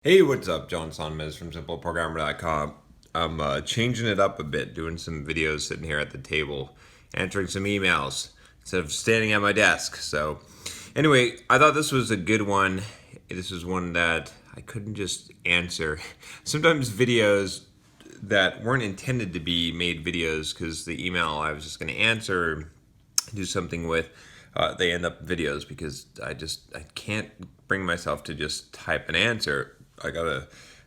Hey, what's up? John Sonmez from SimpleProgrammer.com. I'm changing it up a bit, doing some videos sitting here at the table, answering some emails instead of standing at my desk. So, anyway, I thought this was a good one. This was one that I couldn't just answer. Sometimes videos that weren't intended to be made videos because the email I was just going to answer, do something with, they end up videos because I can't bring myself to just type an answer.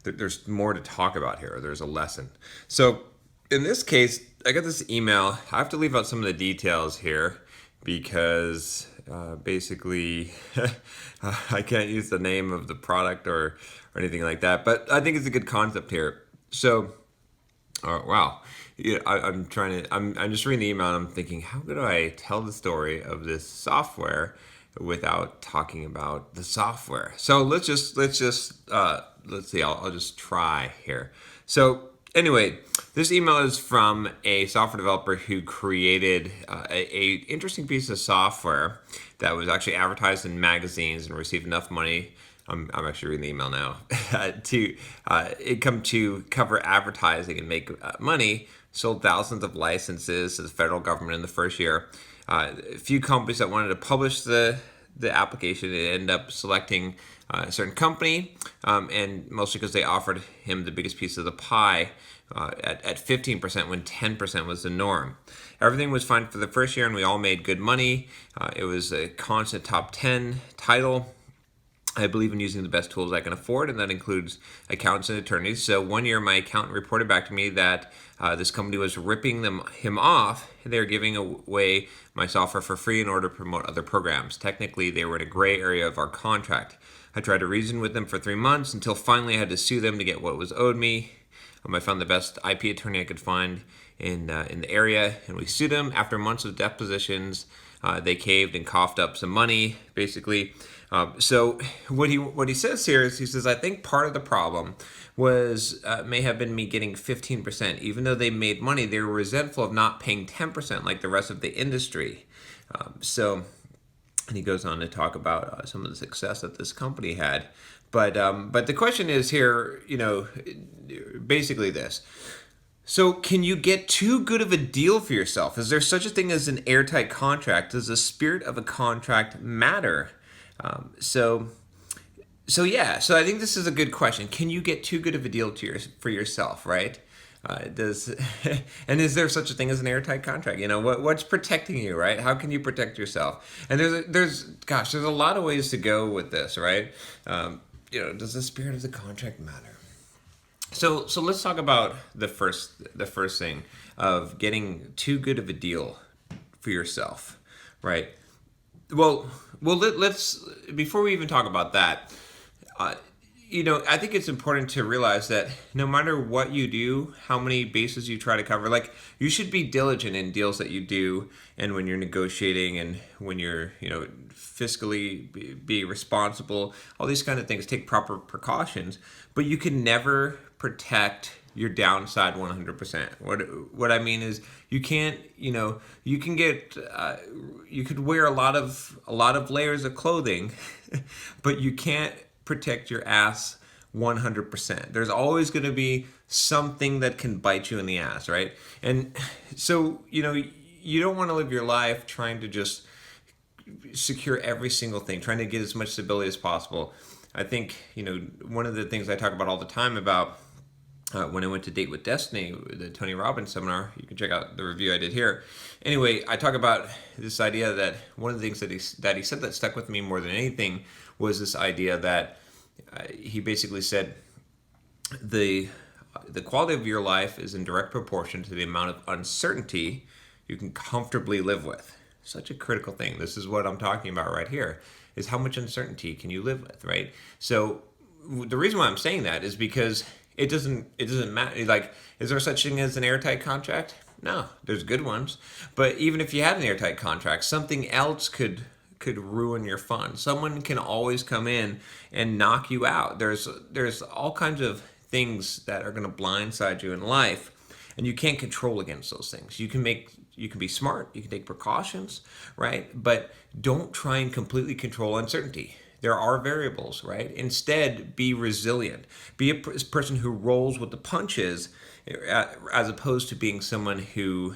There's more to talk about here. There's a lesson. So in this case, I got this email. I have to leave out some of the details here because basically I can't use the name of the product or anything like that. But I think it's a good concept here. So, wow. Yeah, I'm trying to. I'm just reading the email and I'm thinking, how could I tell the story of this software without talking about the software? So let's see. I'll just try here. So anyway, this email is from a software developer who created a interesting piece of software that was actually advertised in magazines and received enough money. I'm actually reading the email now to it come to cover advertising and make money. Sold thousands of licenses to the federal government in the first year. A few companies that wanted to publish the application ended up selecting a certain company, and mostly because they offered him the biggest piece of the pie at 15% when 10% was the norm. Everything was fine for the first year, and we all made good money. It was a constant top 10 title. I believe in using the best tools I can afford, and that includes accountants and attorneys. So one year, my accountant reported back to me that this company was ripping him off. They were giving away my software for free in order to promote other programs. Technically, they were in a gray area of our contract. I tried to reason with them for 3 months until finally I had to sue them to get what was owed me. I found the best IP attorney I could find in the area, and we sued them. After months of depositions, they caved and coughed up some money, basically. So what he says here is, he says, I think part of the problem was may have been me getting 15%. Even though they made money, they were resentful of not paying 10% like the rest of the industry. And he goes on to talk about some of the success that this company had. But the question is here, basically this. So can you get too good of a deal for yourself? Is there such a thing as an airtight contract? Does the spirit of a contract matter? So yeah. So I think this is a good question. Can you get too good of a deal for yourself, right? Does and is there such a thing as an airtight contract? What's protecting you, right? How can you protect yourself? And there's a lot of ways to go with this, right? Does the spirit of the contract matter? So let's talk about the first thing of getting too good of a deal for yourself, right? Let's before we even talk about that, I think it's important to realize that no matter what you do, how many bases you try to cover, like you should be diligent in deals that you do, and when you're negotiating, and when you're, fiscally be responsible, all these kind of things, take proper precautions, but you can never protect your downside 100%. What I mean is, you can't, you can get you could wear a lot of layers of clothing, but you can't protect your ass 100%. There's always going to be something that can bite you in the ass, right? And so, you don't want to live your life trying to just secure every single thing, trying to get as much stability as possible. I think, one of the things I talk about all the time about when I went to Date with Destiny, the Tony Robbins seminar, you can check out the review I did here. Anyway, I talk about this idea that one of the things that he said that stuck with me more than anything was this idea that he basically said the quality of your life is in direct proportion to the amount of uncertainty you can comfortably live with. Such a critical thing. This is what I'm talking about right here, is how much uncertainty can you live with, right? So the reason why I'm saying that is because it doesn't matter. Like, is there such thing as an airtight contract? No, there's good ones. But even if you had an airtight contract, something else could ruin your fun. Someone can always come in and knock you out. There's all kinds of things that are going to blindside you in life, and you can't control against those things. You can be smart, you can take precautions, right? But don't try and completely control uncertainty. There are variables, right? Instead, be resilient. Be a person who rolls with the punches, as opposed to being someone who,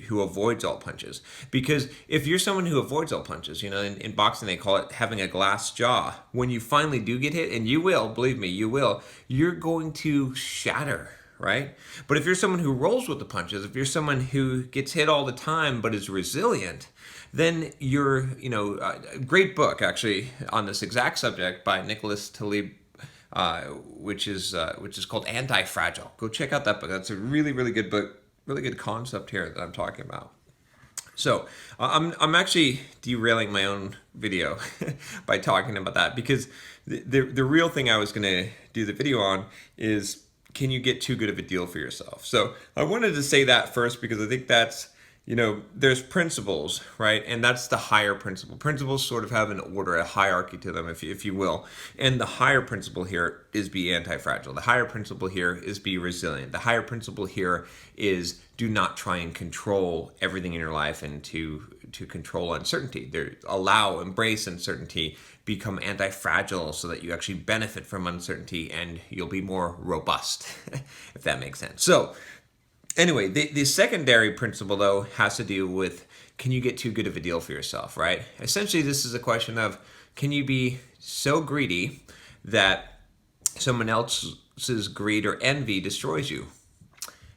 who avoids all punches. Because if you're someone who avoids all punches, in boxing they call it having a glass jaw. When you finally do get hit, and you will, believe me, you will, you're going to shatter, right? But if you're someone who rolls with the punches, if you're someone who gets hit all the time but is resilient, then you're, a great book actually on this exact subject by Nicholas Taleb, which is called Anti-Fragile. Go check out that book. That's a really, really good book, really good concept here that I'm talking about. So I'm actually derailing my own video by talking about that, because the real thing I was going to do the video on is, can you get too good of a deal for yourself? So I wanted to say that first, because I think that's, there's principles, right? And that's the higher principle. Principles sort of have an order, a hierarchy to them, if you will. And the higher principle here is be anti-fragile. The higher principle here is be resilient. The higher principle here is do not try and control everything in your life and to control uncertainty. Embrace uncertainty, become anti-fragile so that you actually benefit from uncertainty and you'll be more robust, if that makes sense. So anyway, the secondary principle, though, has to do with, can you get too good of a deal for yourself, right? Essentially, this is a question of, can you be so greedy that someone else's greed or envy destroys you?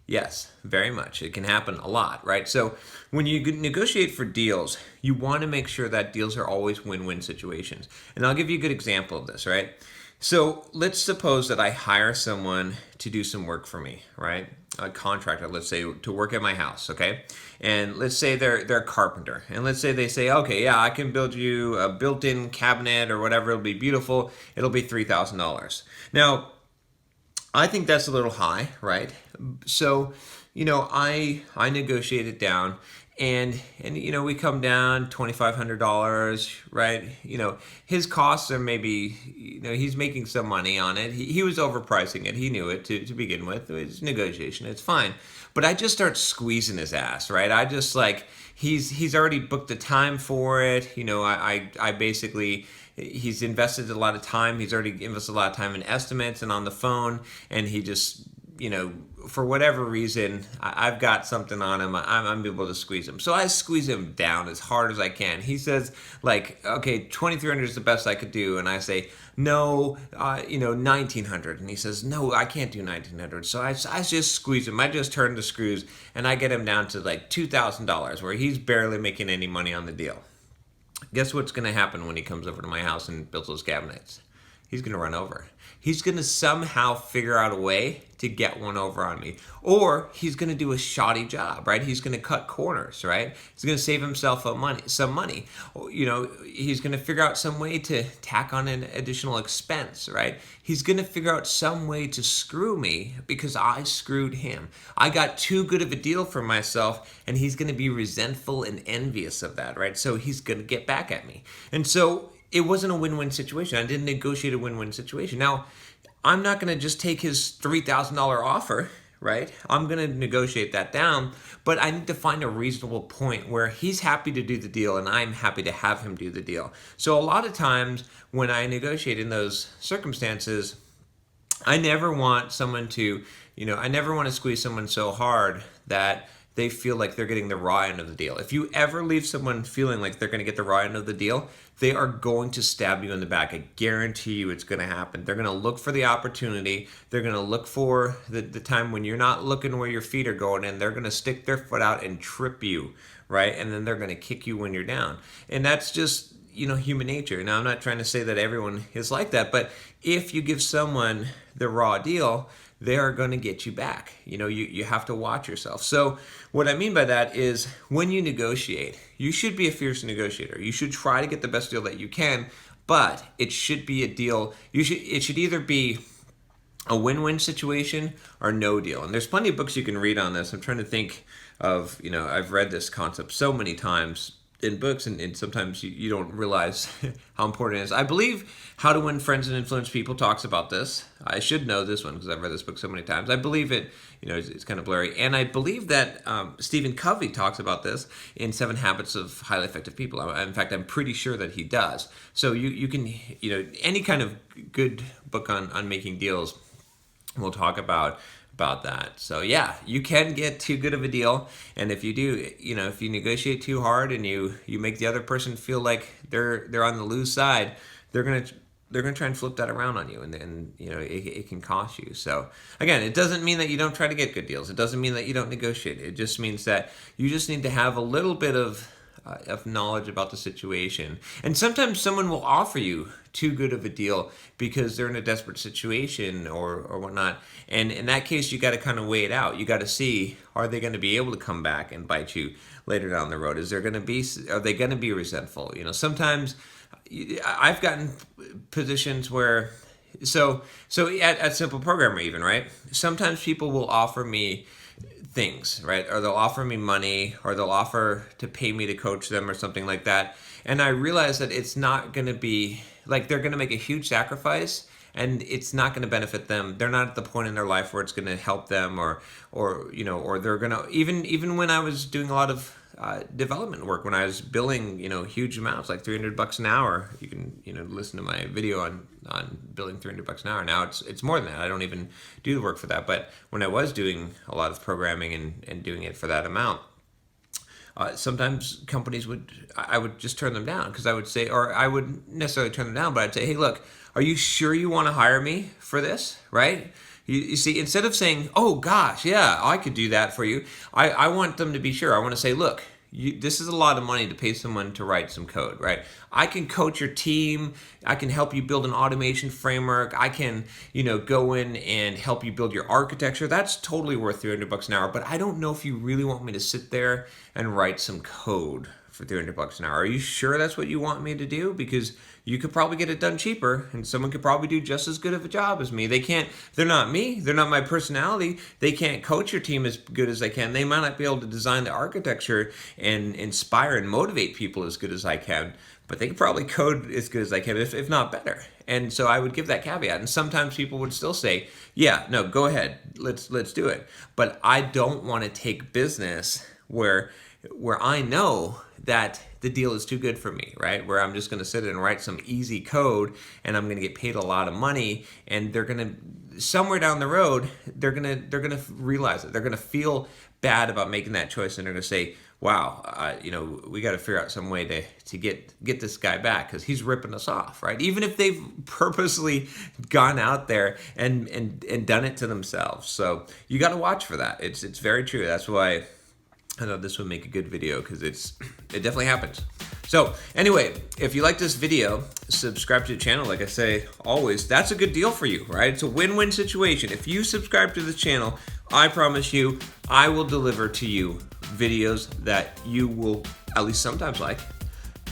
Yes, very much. It can happen a lot, right? So when you negotiate for deals, you want to make sure that deals are always win-win situations. And I'll give you a good example of this, right? So let's suppose that I hire someone to do some work for me, right? A contractor, let's say, to work at my house, okay? And let's say they're a carpenter. And let's say they say, okay, yeah, I can build you a built-in cabinet or whatever. It'll be beautiful. It'll be $3,000. Now, I think that's a little high, right? So, I negotiate it down, and we come down $2,500, right? His costs are maybe, he's making some money on it. He was overpricing it. He knew it to begin with. It's negotiation. It's fine. But I just start squeezing his ass, right? I just he's already booked the time for it. I basically, he's invested a lot of time. He's already invested a lot of time in estimates and on the phone, and he just, for whatever reason, I've got something on him. I'm able to squeeze him. So I squeeze him down as hard as I can. He says, okay, 2,300 is the best I could do. And I say, no, 1,900. And he says, no, I can't do 1,900. So I just squeeze him. I just turn the screws, and I get him down to $2,000, where he's barely making any money on the deal. Guess what's going to happen when he comes over to my house and builds those cabinets? He's going to run over. He's going to somehow figure out a way to get one over on me. Or he's going to do a shoddy job, right? He's going to cut corners, right? He's going to save himself some money. He's going to figure out some way to tack on an additional expense, right? He's going to figure out some way to screw me because I screwed him. I got too good of a deal for myself, and he's going to be resentful and envious of that, right? So he's going to get back at me. And so it wasn't a win-win situation. I didn't negotiate a win-win situation. Now, I'm not going to just take his $3,000 offer, right? I'm going to negotiate that down, but I need to find a reasonable point where he's happy to do the deal and I'm happy to have him do the deal. So a lot of times when I negotiate in those circumstances, I never want someone to, I never want to squeeze someone so hard that they feel like they're getting the raw end of the deal. If you ever leave someone feeling like they're going to get the raw end of the deal, they are going to stab you in the back. I guarantee you it's going to happen. They're going to look for the opportunity. They're going to look for the time when you're not looking where your feet are going, and they're going to stick their foot out and trip you, right? And then they're going to kick you when you're down. And that's just, human nature. Now, I'm not trying to say that everyone is like that, but if you give someone the raw deal, they are going to get you back. You have to watch yourself. So what I mean by that is when you negotiate, you should be a fierce negotiator. You should try to get the best deal that you can, but it should be a deal. It should either be a win-win situation or no deal. And there's plenty of books you can read on this. I'm trying to think of, I've read this concept so many times. in books, and sometimes you don't realize how important it is. I believe How to Win Friends and Influence People talks about this. I should know this one because I've read this book so many times. I believe it, it's kind of blurry. And I believe that Stephen Covey talks about this in 7 Habits of Highly Effective People. In fact, I'm pretty sure that he does. So you can, any kind of good book on making deals will talk about that. So yeah, you can get too good of a deal, and if you do, if you negotiate too hard and you make the other person feel like they're on the lose side, they're gonna try and flip that around on you, and it can cost you. So again, it doesn't mean that you don't try to get good deals. It doesn't mean that you don't negotiate. It just means that you just need to have a little bit of knowledge about the situation. And sometimes someone will offer you too good of a deal because they're in a desperate situation or whatnot. And in that case, you got to kind of weigh it out. You got to see, are they going to be able to come back and bite you later down the road? Are they going to be resentful? Sometimes I've gotten positions where, so at Simple Programmer even, right? Sometimes people will offer me things, right? Or they'll offer me money, or they'll offer to pay me to coach them or something like that. And I realize that it's not going to be, like, they're going to make a huge sacrifice and it's not going to benefit them. They're not at the point in their life where it's going to help them, or they're going to, even when I was doing a lot of development work, when I was billing, huge amounts, like $300 an hour. You can, listen to my video on billing $300 an hour. Now it's more than that. I don't even do the work for that. But when I was doing a lot of programming and doing it for that amount, sometimes companies I would just turn them down, because I would say, or I wouldn't necessarily turn them down, but I'd say, hey, look, are you sure you want to hire me for this, right? You see, instead of saying, oh gosh, yeah, I could do that for you, I want them to be sure. I want to say, look, this is a lot of money to pay someone to write some code, right? I can coach your team. I can help you build an automation framework. I can, go in and help you build your architecture. That's totally worth $300 an hour. But I don't know if you really want me to sit there and write some code for $300 an hour. Are you sure that's what you want me to do? Because you could probably get it done cheaper, and someone could probably do just as good of a job as me. They're not me. They're not my personality. They can't coach your team as good as I can. They might not be able to design the architecture and inspire and motivate people as good as I can, but they can probably code as good as I can, if not better. And so I would give that caveat. And sometimes people would still say, yeah, no, go ahead. Let's do it. But I don't want to take business where I know that the deal is too good for me, right? Where I'm just going to sit and write some easy code and I'm going to get paid a lot of money, and they're going to, somewhere down the road, they're going to realize it. They're going to feel bad about making that choice, and they're going to say, wow, we got to figure out some way to get this guy back, because he's ripping us off, right? Even if they've purposely gone out there and done it to themselves. So you got to watch for that. It's very true. That's why I thought this would make a good video, because it definitely happens. So anyway, if you like this video, subscribe to the channel. Like I say always, that's a good deal for you, right? It's a win-win situation. If you subscribe to the channel, I promise you, I will deliver to you videos that you will at least sometimes like,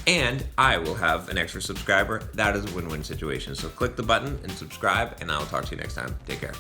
and I will have an extra subscriber. That is a win-win situation. So click the button and subscribe, and I'll talk to you next time. Take care.